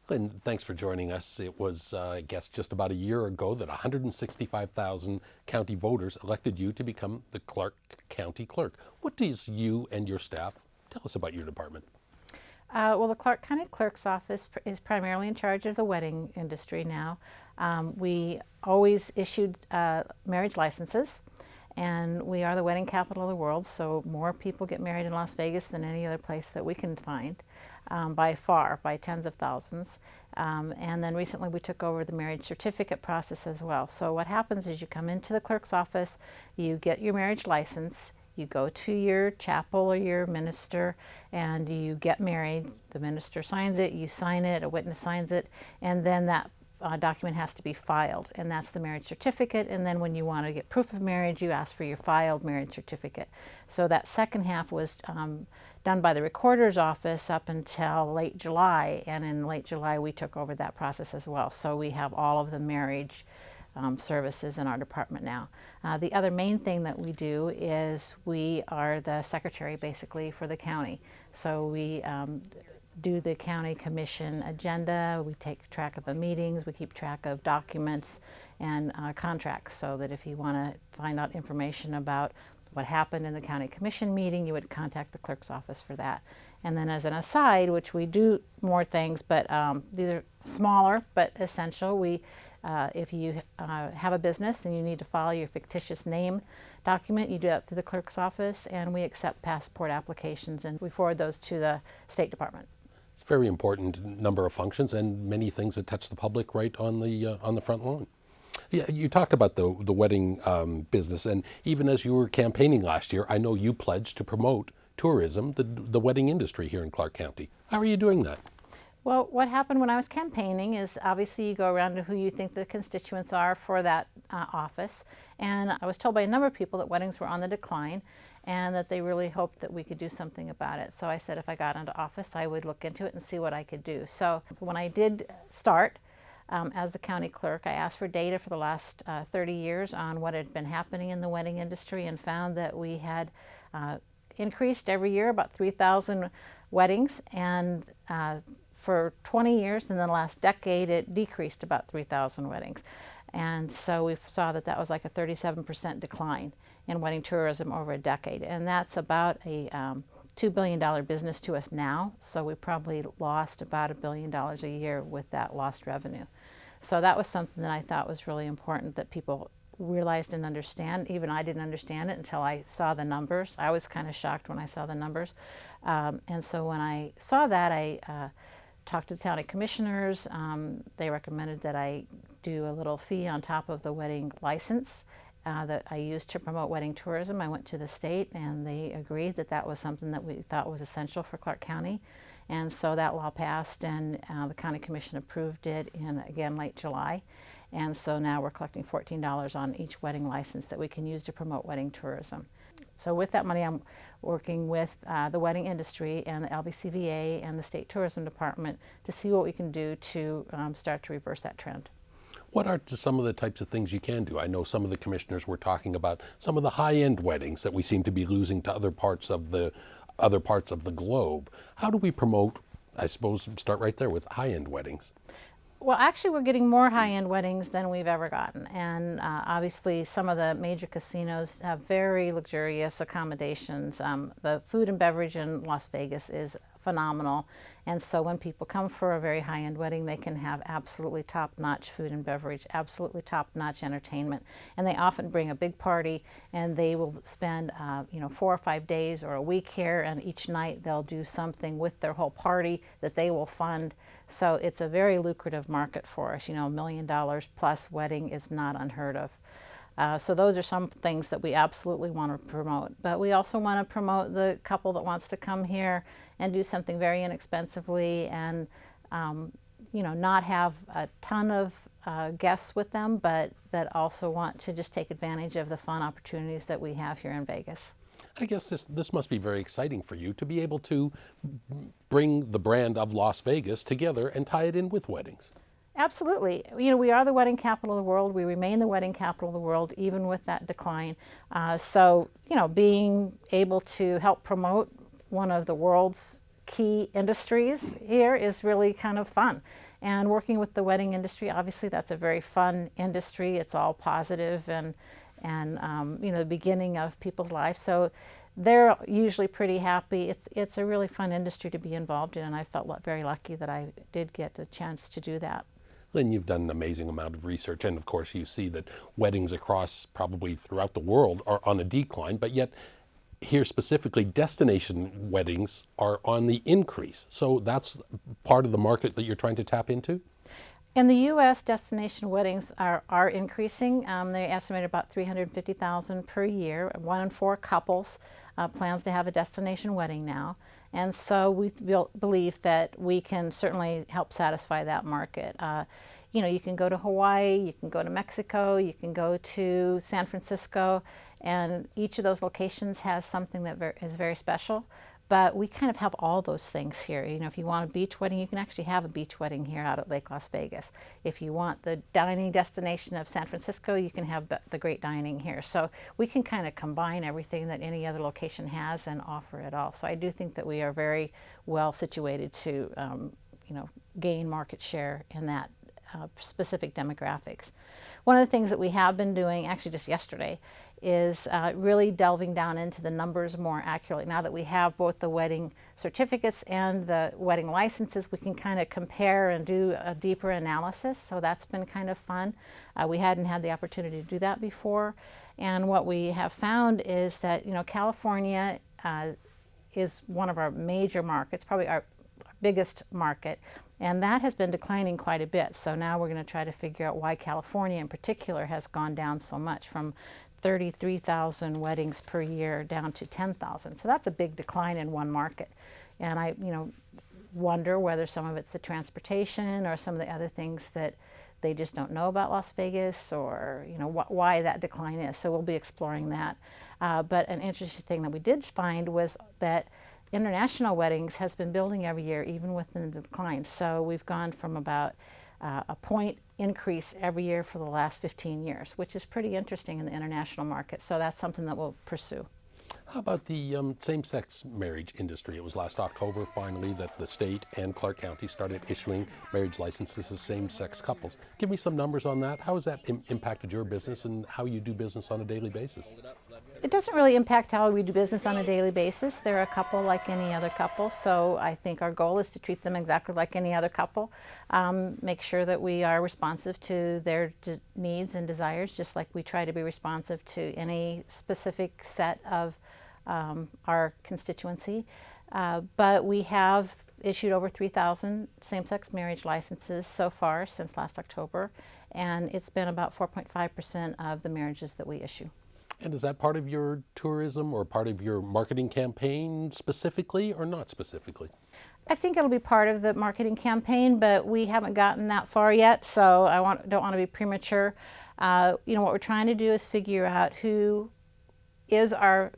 And thanks for joining us. It was, I guess, just about a year ago that 165,000 county voters elected you to become the Clark County Clerk. What does you and your staff tell us about your department? Well, the Clark County Clerk's Office is primarily in charge of the wedding industry now. We always issued marriage licenses, and we are the wedding capital of the world, so more people get married in Las Vegas than any other place that we can find, by far, by tens of thousands. And then recently we took over the marriage certificate process as well. So what happens is you come into the clerk's office, you get your marriage license, you go to your chapel or your minister and you get married. The minister signs it, you sign it, a witness signs it, and then that document has to be filed, and that's the marriage certificate. And then when you want to get proof of marriage, you ask for your filed marriage certificate. So that second half was done by the recorder's office up until late July, and in late July we took over that process as well. So we have all of the marriage services in our department now. The other main thing that we do is we are the secretary basically for the county. So we do the county commission agenda, we take track of the meetings, we keep track of documents and contracts, so that if you want to find out information about what happened in the county commission meeting, you would contact the clerk's office for that. And then as an aside, which we do more things, but these are smaller but essential, if you have a business and you need to file your fictitious name document, you do that through the clerk's office, and we accept passport applications and we forward those to the State Department. It's a very important number of functions and many things that touch the public right on the front lawn. Yeah, you talked about the wedding business, and even as you were campaigning last year, I know you pledged to promote tourism, the wedding industry here in Clark County. How are you doing that? Well, what happened when I was campaigning is obviously you go around to who you think the constituents are for that office. And I was told by a number of people that weddings were on the decline and that they really hoped that we could do something about it. So I said if I got into office, I would look into it and see what I could do. So when I did start as the county clerk, I asked for data for the last 30 years on what had been happening in the wedding industry and found that we had increased every year about 3,000 weddings, and for 20 years, in the last decade, it decreased about 3,000 weddings. And so we saw that that was like a 37% decline in wedding tourism over a decade. And that's about a $2 billion business to us now. So we probably lost about $1 billion a year with that lost revenue. So that was something that I thought was really important that people realized and understand. Even I didn't understand it until I saw the numbers. I was kind of shocked when I saw the numbers. And so when I saw that, I talked to the county commissioners. They recommended that I do a little fee on top of the wedding license that I used to promote wedding tourism. I went to the state and they agreed that that was something that we thought was essential for Clark County. And so that law passed, and the county commission approved it in, again, late July. And so now we're collecting $14 on each wedding license that we can use to promote wedding tourism. So with that money, I'm working with the wedding industry and the LVCVA and the State Tourism Department to see what we can do to start to reverse that trend. What are some of the types of things you can do? I know some of the commissioners were talking about some of the high-end weddings that we seem to be losing to other parts of the globe. How do we promote, I suppose, start right there with high-end weddings? Well, actually, we're getting more high-end weddings than we've ever gotten. And obviously, some of the major casinos have very luxurious accommodations. The food and beverage in Las Vegas is phenomenal. And so when people come for a very high-end wedding, they can have absolutely top-notch food and beverage, absolutely top-notch entertainment. And they often bring a big party, and they will spend 4 or 5 days or a week here, and each night they'll do something with their whole party that they will fund. So it's a very lucrative market for us. $1 million plus wedding is not unheard of. So those are some things that we absolutely want to promote. But we also want to promote the couple that wants to come here and do something very inexpensively and not have a ton of guests with them, but that also want to just take advantage of the fun opportunities that we have here in Vegas. I guess this must be very exciting for you to be able to bring the brand of Las Vegas together and tie it in with weddings. Absolutely. We are the wedding capital of the world. We remain the wedding capital of the world, even with that decline. So being able to help promote one of the world's key industries here is really kind of fun. And working with the wedding industry, obviously that's a very fun industry. It's all positive and the beginning of people's lives. So they're usually pretty happy. It's a really fun industry to be involved in, and I felt very lucky that I did get a chance to do that. And you've done an amazing amount of research, and of course you see that weddings across probably throughout the world are on a decline, but yet here specifically destination weddings are on the increase. So that's part of the market that you're trying to tap into? In the U.S., destination weddings are increasing. They estimate about 350,000 per year. 1 in 4 couples plans to have a destination wedding now. And so we believe that we can certainly help satisfy that market. You can go to Hawaii, you can go to Mexico, you can go to San Francisco, and each of those locations has something that is very special. But we kind of have all those things here. If you want a beach wedding, you can actually have a beach wedding here out at Lake Las Vegas. If you want the dining destination of San Francisco, you can have the great dining here. So we can kind of combine everything that any other location has and offer it all. So I do think that we are very well situated to, gain market share in that specific demographics. One of the things that we have been doing, actually just yesterday, is really delving down into the numbers more accurately. Now that we have both the wedding certificates and the wedding licenses, we can kind of compare and do a deeper analysis. So that's been kind of fun. We hadn't had the opportunity to do that before. And what we have found is that, California is one of our major markets, probably our biggest market, and that has been declining quite a bit. So now we're going to try to figure out why California in particular has gone down so much, from 33,000 weddings per year down to 10,000. So that's a big decline in one market. And I, wonder whether some of it's the transportation or some of the other things that they just don't know about Las Vegas, or why that decline is. So we'll be exploring that. But an interesting thing that we did find was that international weddings has been building every year, even within the decline. So we've gone from about a point increase every year for the last 15 years, which is pretty interesting in the international market. So that's something that we'll pursue. How about the same-sex marriage industry? It was last October, finally, that the state and Clark County started issuing marriage licenses to same-sex couples. Give me some numbers on that. How has that impacted your business and how you do business on a daily basis? It doesn't really impact how we do business on a daily basis. They're a couple like any other couple, so I think our goal is to treat them exactly like any other couple. Make sure that we are responsive to their needs and desires, just like we try to be responsive to any specific set of our constituency. But we have issued over 3,000 same-sex marriage licenses so far since last October, and it's been about 4.5% of the marriages that we issue. And is that part of your tourism or part of your marketing campaign specifically or not specifically? I think it'll be part of the marketing campaign, but we haven't gotten that far yet, so I don't want to be premature. What we're trying to do is figure out who is our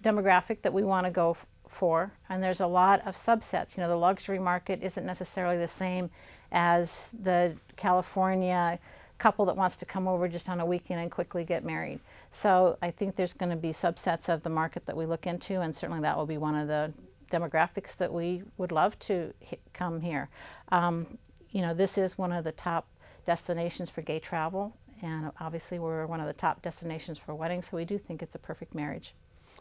demographic that we want to go for, and there's a lot of subsets. The luxury market isn't necessarily the same as the California couple that wants to come over just on a weekend and quickly get married. So I think there's going to be subsets of the market that we look into, and certainly that will be one of the demographics that we would love to come here. This is one of the top destinations for gay travel, and obviously we're one of the top destinations for weddings, so we do think it's a perfect marriage.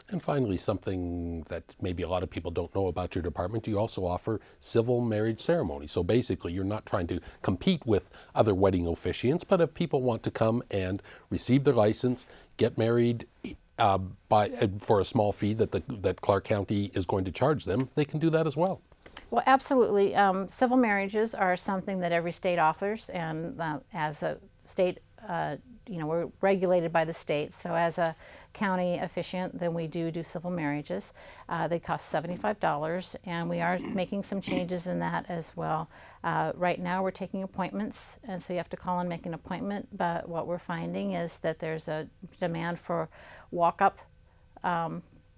And finally, something that maybe a lot of people don't know about your department, you also offer civil marriage ceremony. So basically, you're not trying to compete with other wedding officiants, but if people want to come and receive their license, get married for a small fee that Clark County is going to charge them, they can do that as well. Well, absolutely. Civil marriages are something that every state offers, and as a state, we're regulated by the state. So as a county officiant, then we do civil marriages. They cost $75, and we are making some changes in that as well. Right now we're taking appointments, and so you have to call and make an appointment, but what we're finding is that there's a demand for walk-up,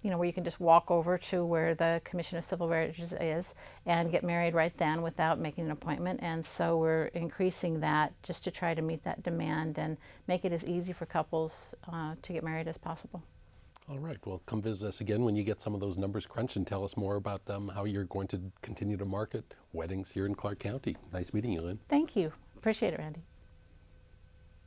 where you can just walk over to where the Commission of Civil Marriages is and get married right then without making an appointment. And so we're increasing that just to try to meet that demand and make it as easy for couples to get married as possible. All right. Well, come visit us again when you get some of those numbers crunched and tell us more about how you're going to continue to market weddings here in Clark County. Nice meeting you, Lynn. Thank you. Appreciate it, Randy.